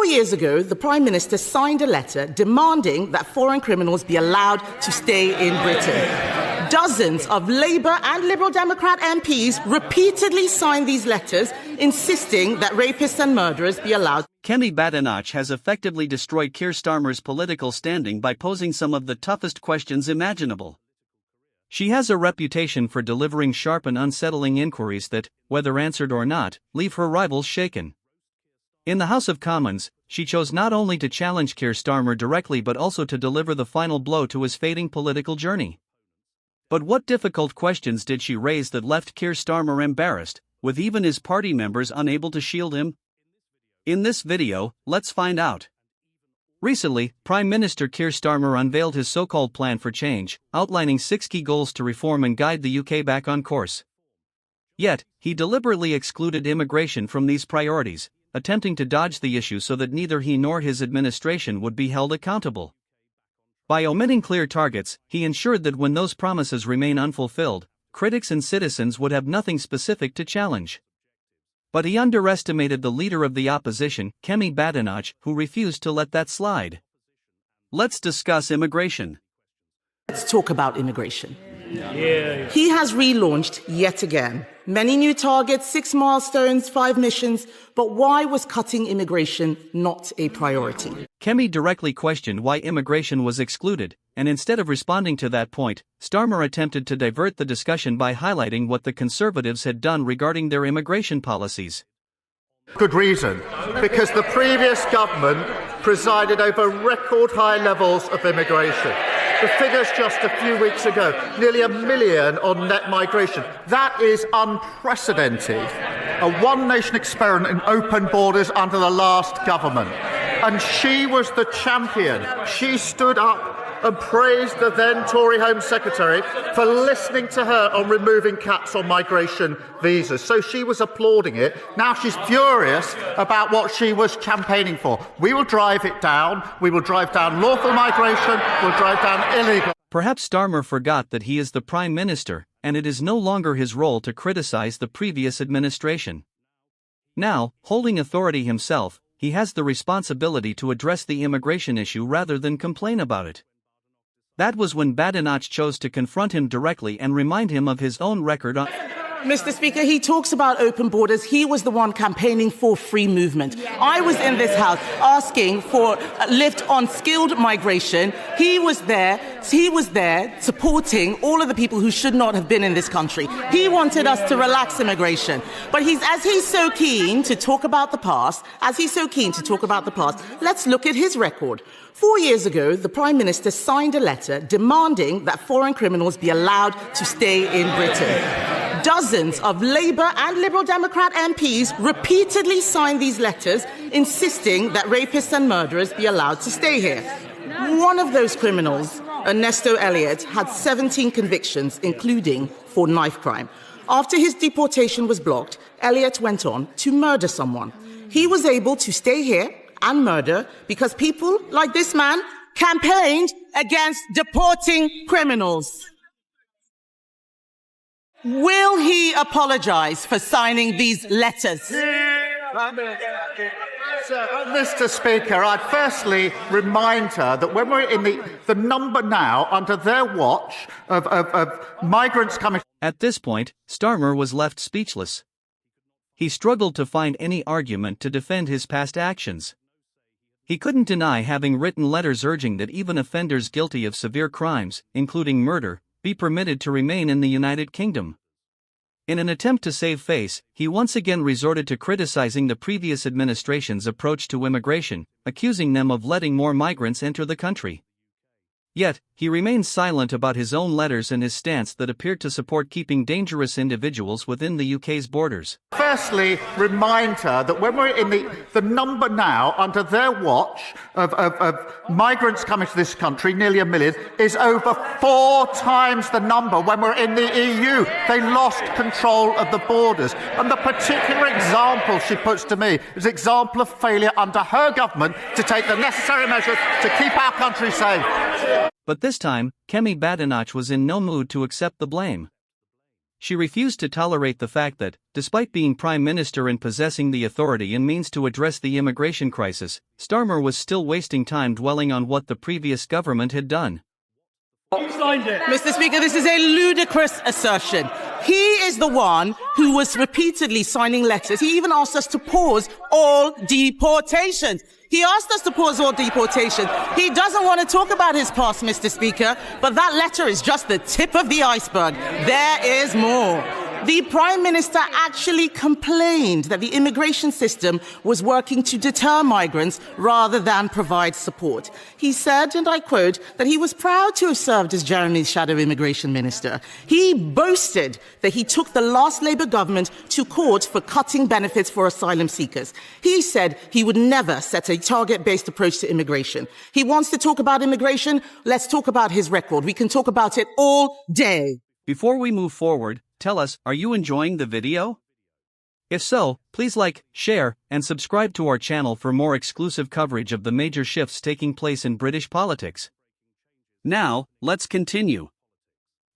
4 years ago, the Prime Minister signed a letter demanding that foreign criminals be allowed to stay in Britain. Dozens of Labour and Liberal Democrat MPs repeatedly signed these letters insisting that rapists and murderers be allowed. Kemi Badenoch has effectively destroyed Keir Starmer's political standing by posing some of the toughest questions imaginable. She has a reputation for delivering sharp and unsettling inquiries that, whether answered or not, leave her rivals shaken. In the House of Commons, she chose not only to challenge Keir Starmer directly but also to deliver the final blow to his fading political journey. But what difficult questions did she raise that left Keir Starmer embarrassed, with even his party members unable to shield him? In this video, let's find out. Recently, Prime Minister Keir Starmer unveiled his so-called plan for change, outlining 6 key goals to reform and guide the UK back on course. Yet, he deliberately excluded immigration from these priorities, attempting to dodge the issue so that neither he nor his administration would be held accountable. By omitting clear targets, he ensured that when those promises remain unfulfilled, critics and citizens would have nothing specific to challenge. But he underestimated the leader of the opposition, Kemi Badenoch, who refused to let that slide. Let's discuss immigration. Let's talk about immigration. He has relaunched yet again. Many new targets, 6 milestones, 5 missions, but why was cutting immigration not a priority? Kemi directly questioned why immigration was excluded, and instead of responding to that point, Starmer attempted to divert the discussion by highlighting what the Conservatives had done regarding their immigration policies. Good reason, because the previous government presided over record high levels of immigration. The figures just a few weeks ago, nearly 1 million on net migration. That is unprecedented. A one-nation experiment in open borders under the last government. And she was the champion. She stood up and praised the then Tory Home Secretary for listening to her on removing caps on migration visas. So she was applauding it. Now she's furious about what she was campaigning for. We will drive it down. We will drive down lawful migration. We'll drive down illegal. Perhaps Starmer forgot that he is the Prime Minister, and it is no longer his role to criticize the previous administration. Now, holding authority himself, he has the responsibility to address the immigration issue rather than complain about it. That was when Badenoch chose to confront him directly and remind him of his own record on... Mr. Speaker, he talks about open borders. He was the one campaigning for free movement. I was in this House asking for a lift on skilled migration. He was there supporting all of the people who should not have been in this country. He wanted us to relax immigration. But as he's so keen to talk about the past, let's look at his record. 4 years ago, the Prime Minister signed a letter demanding that foreign criminals be allowed to stay in Britain. Dozens of Labour and Liberal Democrat MPs repeatedly signed these letters insisting that rapists and murderers be allowed to stay here. One of those criminals, Ernesto Elliott, had 17 convictions, including for knife crime. After his deportation was blocked, Elliott went on to murder someone. He was able to stay here and murder because people like this man campaigned against deporting criminals. Will he apologize for signing these letters? Mr. Speaker, I'd firstly remind her that when we're in the number now, under their watch, of migrants coming... At this point, Starmer was left speechless. He struggled to find any argument to defend his past actions. He couldn't deny having written letters urging that even offenders guilty of severe crimes, including murder, be permitted to remain in the United Kingdom. In an attempt to save face, he once again resorted to criticizing the previous administration's approach to immigration, accusing them of letting more migrants enter the country. Yet, he remained silent about his own letters and his stance that appeared to support keeping dangerous individuals within the UK's borders. Firstly, remind her that when we're in the number now, under their watch, of migrants coming to this country, nearly 1 million, is over 4 times the number when we're in the EU. They lost control of the borders. And the particular example she puts to me is an example of failure under her government to take the necessary measures to keep our country safe. But this time, Kemi Badenoch was in no mood to accept the blame. She refused to tolerate the fact that, despite being Prime Minister and possessing the authority and means to address the immigration crisis, Starmer was still wasting time dwelling on what the previous government had done. Mr. Speaker, this is a ludicrous assertion. He is the one who was repeatedly signing letters. He even asked us to pause all deportations. He asked us to pause all deportation. He doesn't want to talk about his past, Mr. Speaker, but that letter is just the tip of the iceberg. There is more. The Prime Minister actually complained that the immigration system was working to deter migrants rather than provide support. He said, and I quote, that he was proud to have served as Jeremy's shadow immigration minister. He boasted that he took the last Labour government to court for cutting benefits for asylum seekers. He said he would never set a target-based approach to immigration. He wants to talk about immigration. Let's talk about his record. We can talk about it all day. Before we move forward, tell us, are you enjoying the video? If so, please like, share, and subscribe to our channel for more exclusive coverage of the major shifts taking place in British politics. Now, let's continue.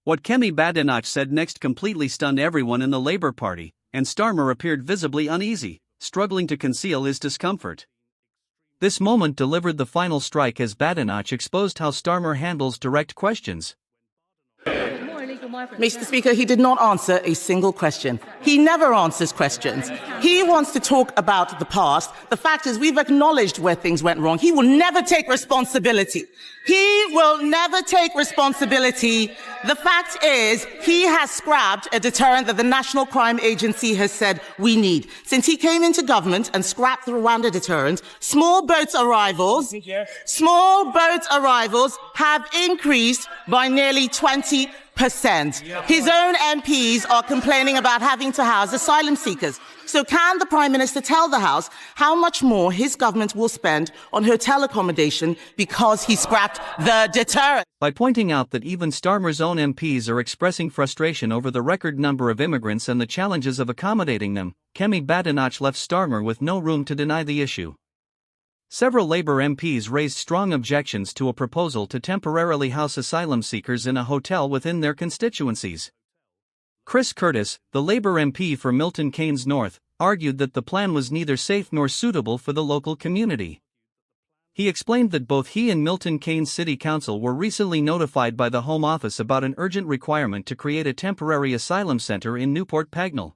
What Kemi Badenoch said next completely stunned everyone in the Labour Party, and Starmer appeared visibly uneasy, struggling to conceal his discomfort. This moment delivered the final strike as Badenoch exposed how Starmer handles direct questions. Mr. Speaker, he did not answer a single question. He never answers questions. He wants to talk about the past. The fact is, we've acknowledged where things went wrong. He will never take responsibility. He will never take responsibility. The fact is, he has scrapped a deterrent that the National Crime Agency has said we need. Since he came into government and scrapped the Rwanda deterrent, small boat arrivals have increased by nearly 20%. His own MPs are complaining about having to house asylum seekers. So can the Prime Minister tell the House how much more his government will spend on hotel accommodation because he scrapped the deterrent? By pointing out that even Starmer's own MPs are expressing frustration over the record number of immigrants and the challenges of accommodating them, Kemi Badenoch left Starmer with no room to deny the issue. Several Labour MPs raised strong objections to a proposal to temporarily house asylum seekers in a hotel within their constituencies. Chris Curtis, the Labour MP for Milton Keynes North, argued that the plan was neither safe nor suitable for the local community. He explained that both he and Milton Keynes City Council were recently notified by the Home Office about an urgent requirement to create a temporary asylum centre in Newport Pagnell.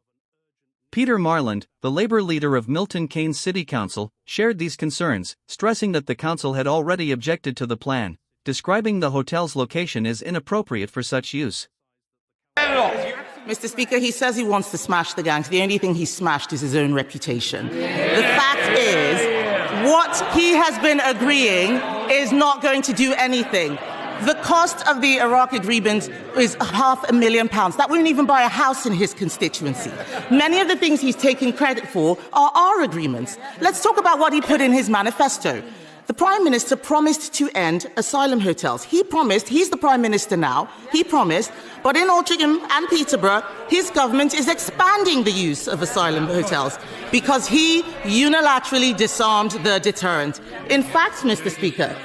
Peter Marland, the Labour leader of Milton Keynes City Council, shared these concerns, stressing that the council had already objected to the plan, describing the hotel's location as inappropriate for such use. Mr. Speaker, he says he wants to smash the gangs. The only thing he smashed is his own reputation. The fact is, what he has been agreeing is not going to do anything. The cost of the Iraq agreement is £500,000. That wouldn't even buy a house in his constituency. Many of the things he's taking credit for are our agreements. Let's talk about what he put in his manifesto. The Prime Minister promised to end asylum hotels. He promised, he's the Prime Minister now, he promised, but in Altrincham and Peterborough, his government is expanding the use of asylum hotels because he unilaterally disarmed the deterrent. In fact, Mr. Speaker,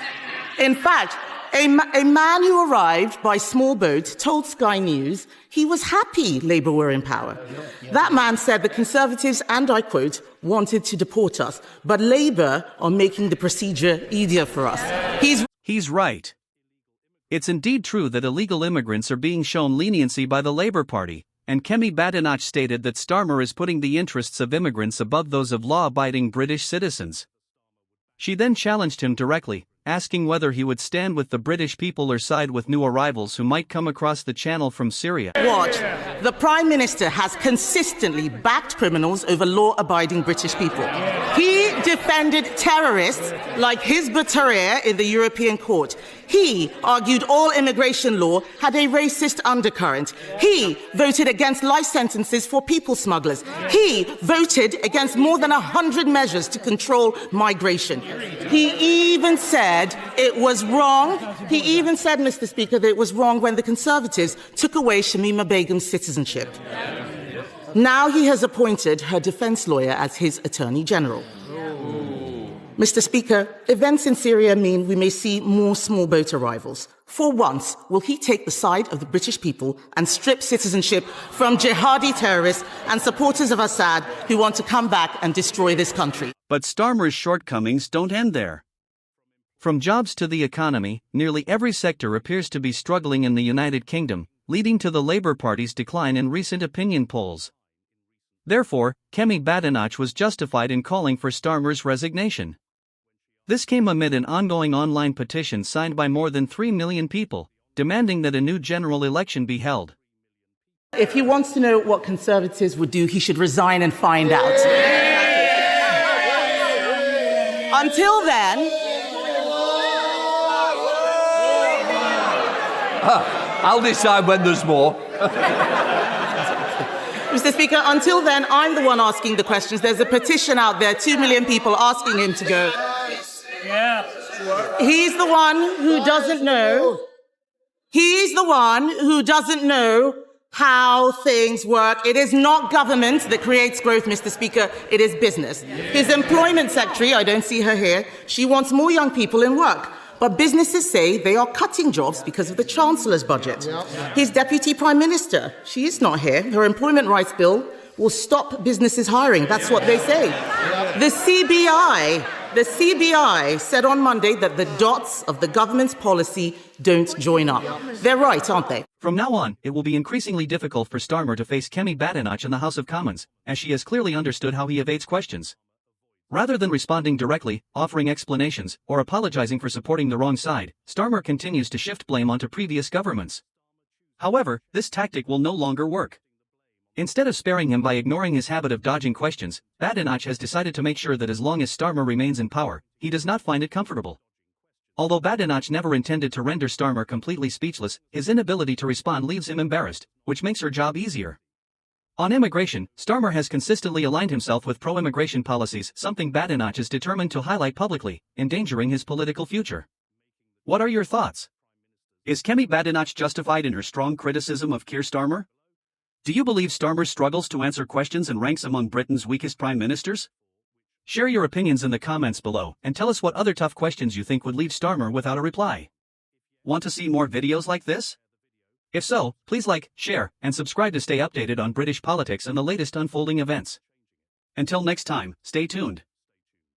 a man who arrived by small boat told Sky News he was happy Labour were in power. That man said the Conservatives, and I quote, wanted to deport us, but Labour are making the procedure easier for us. He's right. It's indeed true that illegal immigrants are being shown leniency by the Labour Party, and Kemi Badenoch stated that Starmer is putting the interests of immigrants above those of law-abiding British citizens. She then challenged him directly, asking whether he would stand with the British people or side with new arrivals who might come across the channel from Syria. Watch. The Prime Minister has consistently backed criminals over law-abiding British people. He defended terrorists like Hizb ut-Tahrir in the European Court. He argued all immigration law had a racist undercurrent. He voted against life sentences for people smugglers. He voted against more than 100 measures to control migration. He even said it was wrong. He even said, Mr. Speaker, that it was wrong when the Conservatives took away Shamima Begum's citizenship. Now he has appointed her defence lawyer as his Attorney General. Mr. Speaker, events in Syria mean we may see more small boat arrivals. For once, will he take the side of the British people and strip citizenship from jihadi terrorists and supporters of Assad who want to come back and destroy this country? But Starmer's shortcomings don't end there. From jobs to the economy, nearly every sector appears to be struggling in the United Kingdom, leading to the Labour Party's decline in recent opinion polls. Therefore, Kemi Badenoch was justified in calling for Starmer's resignation. This came amid an ongoing online petition signed by more than 3 million people, demanding that a new general election be held. If he wants to know what Conservatives would do, he should resign and find out. Until then... I'll decide when there's more. Mr. Speaker, until then, I'm the one asking the questions. There's a petition out there, 2 million people asking him to go. He's the one who doesn't know. He's the one who doesn't know how things work. It is not government that creates growth, Mr. Speaker. It is business. His employment secretary, I don't see her here, she wants more young people in work. But businesses say they are cutting jobs because of the Chancellor's budget. His Deputy Prime Minister, she is not here. Her employment rights bill will stop businesses hiring. That's what they say. The CBI said on Monday that the dots of the government's policy don't join up. They're right, aren't they? From now on, it will be increasingly difficult for Starmer to face Kemi Badenoch in the House of Commons, as she has clearly understood how he evades questions. Rather than responding directly, offering explanations, or apologizing for supporting the wrong side, Starmer continues to shift blame onto previous governments. However, this tactic will no longer work. Instead of sparing him by ignoring his habit of dodging questions, Badenoch has decided to make sure that as long as Starmer remains in power, he does not find it comfortable. Although Badenoch never intended to render Starmer completely speechless, his inability to respond leaves him embarrassed, which makes her job easier. On immigration, Starmer has consistently aligned himself with pro-immigration policies, something Badenoch is determined to highlight publicly, endangering his political future. What are your thoughts? Is Kemi Badenoch justified in her strong criticism of Keir Starmer? Do you believe Starmer struggles to answer questions and ranks among Britain's weakest prime ministers? Share your opinions in the comments below and tell us what other tough questions you think would leave Starmer without a reply. Want to see more videos like this? If so, please like, share, and subscribe to stay updated on British politics and the latest unfolding events. Until next time, stay tuned.